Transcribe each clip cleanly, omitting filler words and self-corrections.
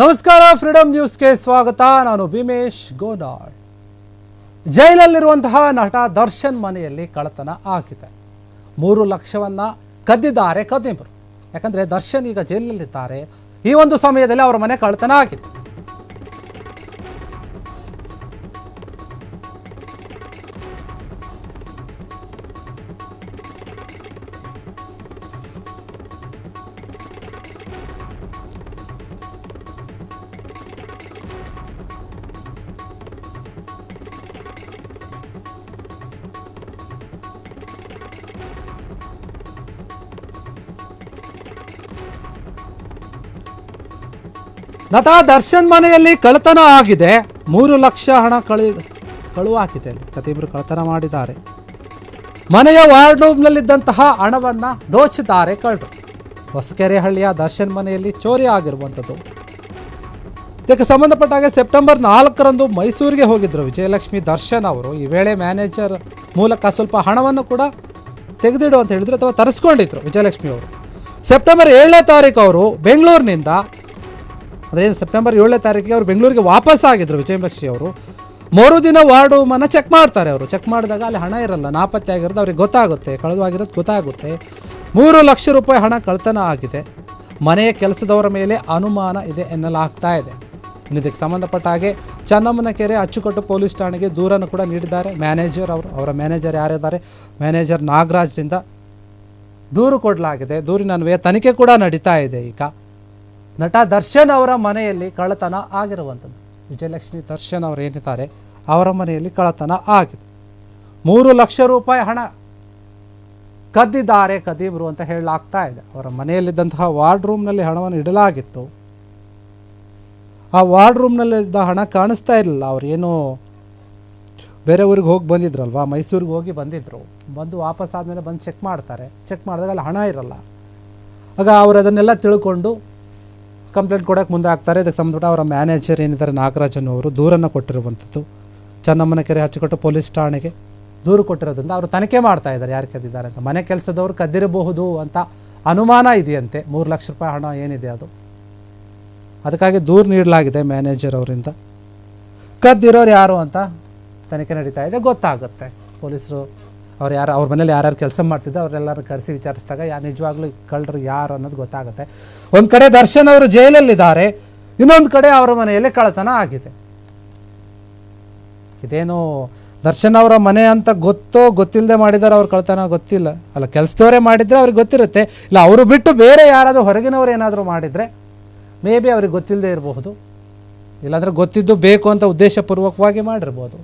ನಮಸ್ಕಾರ, ಫ್ರೀಡಂ ನ್ಯೂಸ್ಗೆ ಸ್ವಾಗತ. ನಾನು ಭೀಮೇಶ್ ಗೋನಾಳ್. ಜೈಲಲ್ಲಿರುವಂತಹ ನಟ ದರ್ಶನ್ ಮನೆಯಲ್ಲಿ ಕಳ್ಳತನ ಆಗಿದೆ. 3 ಲಕ್ಷವನ್ನ ಕದ್ದಿದ್ದಾರೆ ಕದಿಮರು. ಯಾಕಂದ್ರೆ ದರ್ಶನ್ ಈಗ ಜೈಲಲ್ಲಿದ್ದಾರೆ. ಈ ಒಂದು ಸಮಯದಲ್ಲಿ ಅವರ ಮನೆ ಕಳ್ಳತನ ಆಗಿದೆ. ನಟ ದರ್ಶನ್ ಮನೆಯಲ್ಲಿ ಕಳ್ಳತನ ಆಗಿದೆ. 3 ಲಕ್ಷ ಹಣ ಕಳುವಾಗಿದೆ. ಕದಿಮರು ಕಳ್ಳತನ ಮಾಡಿದ್ದಾರೆ. ಮನೆಯ ವಾರ್ಡ್ರೂಮ್ನಲ್ಲಿದ್ದಂತಹ ಹಣವನ್ನ ದೋಚಿದ್ದಾರೆ ಕಳ್ಳರು. ಹೊಸಕೆರೆಹಳ್ಳಿಯ ದರ್ಶನ್ ಮನೆಯಲ್ಲಿ ಚೋರಿ ಆಗಿರುವಂಥದ್ದು. ಇದಕ್ಕೆ ಸಂಬಂಧಪಟ್ಟ ಹಾಗೆ ಸೆಪ್ಟೆಂಬರ್ 4ರಂದು ಮೈಸೂರಿಗೆ ಹೋಗಿದ್ರು ವಿಜಯಲಕ್ಷ್ಮಿ ದರ್ಶನ್ ಅವರು. ಈ ವೇಳೆ ಮ್ಯಾನೇಜರ್ ಮೂಲಕ ಸ್ವಲ್ಪ ಹಣವನ್ನು ಕೂಡ ತೆಗೆದಿಡು ಅಂತ ಹೇಳಿದ್ರು, ಅಥವಾ ತರಿಸ್ಕೊಂಡಿದ್ರು ವಿಜಯಲಕ್ಷ್ಮಿ ಅವರು. ಸೆಪ್ಟೆಂಬರ್ 7ನೇ ತಾರೀಕು ಅವರು ಬೆಂಗಳೂರಿನಿಂದ, ಅಂದರೆ ಸೆಪ್ಟೆಂಬರ್ 7ನೇ ತಾರೀಕಿಗೆ ಅವರು ಬೆಂಗಳೂರಿಗೆ ವಾಪಸ್ ಆಗಿದ್ರು ವಿಜಯಲಕ್ಷ್ಮಿ ಅವರು. ಮರುದಿನ ವಾರ್ಡ್ ರೂಮನ್ನು ಚೆಕ್ ಮಾಡ್ತಾರೆ. ಅವರು ಚೆಕ್ ಮಾಡಿದಾಗ ಅಲ್ಲಿ ಹಣ ಇರಲ್ಲ, ನಾಪತ್ತೆ ಆಗಿರೋದು ಅವ್ರಿಗೆ ಗೊತ್ತಾಗುತ್ತೆ, ಕಳೆದವಾಗಿರೋದು ಗೊತ್ತಾಗುತ್ತೆ. 3 ಲಕ್ಷ ರೂಪಾಯಿ ಹಣ ಕಳ್ಳತನ ಆಗಿದೆ. ಮನೆಯ ಕೆಲಸದವರ ಮೇಲೆ ಅನುಮಾನ ಇದೆ ಎನ್ನಲಾಗ್ತಾ ಇದೆ. ಇನ್ನು ಇದಕ್ಕೆ ಸಂಬಂಧಪಟ್ಟ ಹಾಗೆ ಚನ್ನಮ್ಮನಕೆರೆ ಅಚ್ಚುಕಟ್ಟು ಪೊಲೀಸ್ ಠಾಣೆಗೆ ದೂರನ್ನು ಕೂಡ ನೀಡಿದ್ದಾರೆ ಮ್ಯಾನೇಜರ್ ಅವರು. ಅವರ ಮ್ಯಾನೇಜರ್ ಯಾರಿದ್ದಾರೆ, ಮ್ಯಾನೇಜರ್ ನಾಗರಾಜ್ರಿಂದ ದೂರು ಕೊಡಲಾಗಿದೆ. ದೂರಿನ ಅನ್ವಯ ತನಿಖೆ ಕೂಡ ನಡೀತಾ ಇದೆ. ಈಗ ನಟ ದರ್ಶನ್ ಅವರ ಮನೆಯಲ್ಲಿ ಕಳ್ಳತನ ಆಗಿರುವಂಥದ್ದು. ವಿಜಯಲಕ್ಷ್ಮಿ ದರ್ಶನ್ ಅವರು ಏನಿದ್ದಾರೆ ಅವರ ಮನೆಯಲ್ಲಿ ಕಳ್ಳತನ ಆಗಿದೆ. 3 ಲಕ್ಷ ರೂಪಾಯಿ ಹಣ ಕದ್ದಿದ್ದಾರೆ ಕದೀಮರು ಅಂತ ಹೇಳಲಾಗ್ತಾ ಇದೆ. ಅವರ ಮನೆಯಲ್ಲಿದ್ದಂತಹ ವಾರ್ಡ್ ರೂಮ್ನಲ್ಲಿ ಹಣವನ್ನು ಇಡಲಾಗಿತ್ತು. ಆ ವಾರ್ಡ್ ರೂಮ್ನಲ್ಲಿದ್ದ ಹಣ ಕಾಣಿಸ್ತಾ ಇರಲಿಲ್ಲ. ಅವರೇನು ಬೇರೆ ಊರಿಗೆ ಹೋಗಿ ಬಂದಿದ್ರಲ್ವ, ಮೈಸೂರಿಗೆ ಹೋಗಿ ಬಂದಿದ್ರು. ಬಂದು ವಾಪಸ್ ಆದಮೇಲೆ ಬಂದು ಚೆಕ್ ಮಾಡ್ತಾರೆ. ಚೆಕ್ ಮಾಡಿದಾಗ ಅಲ್ಲಿ ಹಣ ಇರಲ್ಲ. ಆಗ ಅವರು ಅದನ್ನೆಲ್ಲ ತಿಳ್ಕೊಂಡು ಕಂಪ್ಲೇಂಟ್ ಕೊಡೋಕ್ಕೆ ಮುಂದೆ ಆಗ್ತಾರೆ. ಇದಕ್ಕೆ ಸಂಬಂಧಪಟ್ಟ ಅವರ ಮ್ಯಾನೇಜರ್ ಏನಿದ್ದಾರೆ ನಾಗರಾಜನ್ ಅವರು ದೂರನ್ನು ಕೊಟ್ಟಿರುವಂಥದ್ದು. ಚನ್ನಮ್ಮನಕೆರೆ ಅಚ್ಚುಕಟ್ಟು ಪೊಲೀಸ್ ಠಾಣೆಗೆ ದೂರು ಕೊಟ್ಟಿರೋದ್ರಿಂದ ಅವರು ತನಿಖೆ ಮಾಡ್ತಾ ಇದ್ದಾರೆ ಯಾರು ಕದ್ದಿದ್ದಾರೆ ಅಂತ. ಮನೆ ಕೆಲಸದವರು ಕದ್ದಿರಬಹುದು ಅಂತ ಅನುಮಾನ ಇದೆಯಂತೆ. 3 ಲಕ್ಷ ರೂಪಾಯಿ ಹಣ ಏನಿದೆ ಅದು, ಅದಕ್ಕಾಗಿ ದೂರು ನೀಡಲಾಗಿದೆ ಮ್ಯಾನೇಜರ್ ಅವರಿಂದ. ಕದ್ದಿರೋರು ಯಾರು ಅಂತ ತನಿಖೆ ನಡೀತಾ ಇದೆ, ಗೊತ್ತಾಗುತ್ತೆ. ಪೊಲೀಸರು ಅವ್ರ ಮನೇಲಿ ಯಾರ್ಯಾರು ಕೆಲಸ ಮಾಡ್ತಿದ್ದೆ ಅವರೆಲ್ಲರೂ ಕರೆಸಿ ವಿಚಾರಿಸಿದಾಗ ನಿಜವಾಗ್ಲೂ ಕಳ್ಳರು ಯಾರು ಅನ್ನೋದು ಗೊತ್ತಾಗುತ್ತೆ. ಒಂದು ಕಡೆ ದರ್ಶನ್ ಅವರು ಜೈಲಲ್ಲಿದ್ದಾರೆ, ಇನ್ನೊಂದು ಕಡೆ ಅವರ ಮನೆಯಲ್ಲಿ ಕಳ್ಳತನ ಆಗಿದೆ. ಇದೇನು ದರ್ಶನ್ ಅವರ ಮನೆ ಅಂತ ಗೊತ್ತಿಲ್ಲದೆ ಮಾಡಿದಾರೆ ಅವ್ರು ಕಳ್ಳತನ, ಗೊತ್ತಿಲ್ಲ ಅಲ್ಲ. ಕೆಲಸದವರೇ ಮಾಡಿದರೆ ಅವ್ರಿಗೆ ಗೊತ್ತಿರುತ್ತೆ. ಇಲ್ಲ ಅವರು ಬಿಟ್ಟು ಬೇರೆ ಯಾರಾದರೂ ಹೊರಗಿನವರು ಏನಾದರೂ ಮಾಡಿದರೆ ಮೇ ಬಿ ಅವ್ರಿಗೆ ಗೊತ್ತಿಲ್ಲದೆ ಇರಬಹುದು. ಇಲ್ಲಾಂದರೆ ಗೊತ್ತಿದ್ದು ಬೇಕು ಅಂತ ಉದ್ದೇಶಪೂರ್ವಕವಾಗಿ ಮಾಡಿರ್ಬೋದು,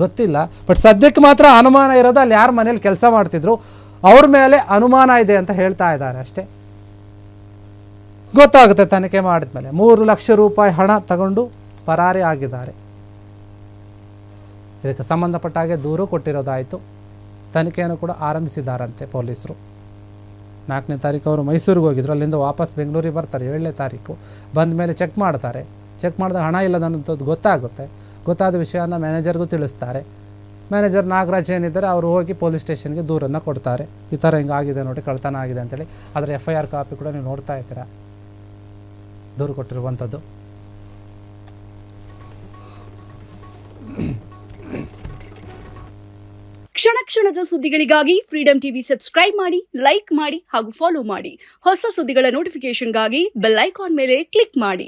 ಗೊತ್ತಿಲ್ಲ. ಬಟ್ ಸದ್ಯಕ್ಕೆ ಮಾತ್ರ ಅನುಮಾನ ಇರೋದು ಅಲ್ಲಿ ಯಾರ ಮನೇಲಿ ಕೆಲಸ ಮಾಡ್ತಿದ್ರು ಅವ್ರ ಮೇಲೆ ಅನುಮಾನ ಇದೆ ಅಂತ ಹೇಳ್ತಾ ಇದ್ದಾರೆ ಅಷ್ಟೇ. ಗೊತ್ತಾಗುತ್ತೆ ತನಿಖೆ ಮಾಡಿದ್ಮೇಲೆ. 3 ಲಕ್ಷ ರೂಪಾಯಿ ಹಣ ತಗೊಂಡು ಪರಾರಿ ಆಗಿದ್ದಾರೆ. ಇದಕ್ಕೆ ಸಂಬಂಧಪಟ್ಟ ಹಾಗೆ ದೂರು ಕೊಟ್ಟಿರೋದಾಯಿತು. ತನಿಖೆಯನ್ನು ಕೂಡ ಆರಂಭಿಸಿದ್ದಾರಂತೆ ಪೊಲೀಸರು. 4ನೇ ತಾರೀಕು ಅವರು ಮೈಸೂರಿಗೆ ಹೋಗಿದ್ರು. ಅಲ್ಲಿಂದ ವಾಪಸ್ ಬೆಂಗಳೂರಿಗೆ ಬರ್ತಾರೆ 7ನೇ ತಾರೀಕು. ಬಂದ ಮೇಲೆ ಚೆಕ್ ಮಾಡ್ತಾರೆ. ಚೆಕ್ ಮಾಡಿದಾಗ ಹಣ ಇಲ್ಲದನ್ನೋದು ಗೊತ್ತಾಗುತ್ತೆ. ಗೊತ್ತಾದ ವಿಷಯನ ಮ್ಯಾನೇಜರ್ಗೂ ತಿಳಿಸ್ತಾರೆ. ಮ್ಯಾನೇಜರ್ ನಾಗರಾಜ್ ಏನಿದ್ದಾರೆ ಅವರು ಹೋಗಿ ಪೊಲೀಸ್ ಸ್ಟೇಷನ್ಗೆ ದೂರನ್ನು ಕೊಡ್ತಾರೆ. ಈ ಥರ ಹಿಂಗಾಗಿದೆ ನೋಡಿ, ಕಳ್ಳತನ ಆಗಿದೆ ಅಂತೇಳಿ. ಅದರ FIR ಕಾಪಿ ಕೂಡ ನೀವು ನೋಡ್ತಾ ಇದ್ದೀರಾ, ದೂರು ಕೊಟ್ಟಿರುವಂಥದ್ದು. ಕ್ಷಣ ಕ್ಷಣದ ಸುದ್ದಿಗಳಿಗಾಗಿ ಫ್ರೀಡಂ ಟಿವಿ ಸಬ್ಸ್ಕ್ರೈಬ್ ಮಾಡಿ, ಲೈಕ್ ಮಾಡಿ ಹಾಗೂ ಫಾಲೋ ಮಾಡಿ. ಹೊಸ ಸುದ್ದಿಗಳ ನೋಟಿಫಿಕೇಶನ್ಗಾಗಿ ಬೆಲ್ ಐಕಾನ್ ಮೇಲೆ ಕ್ಲಿಕ್ ಮಾಡಿ.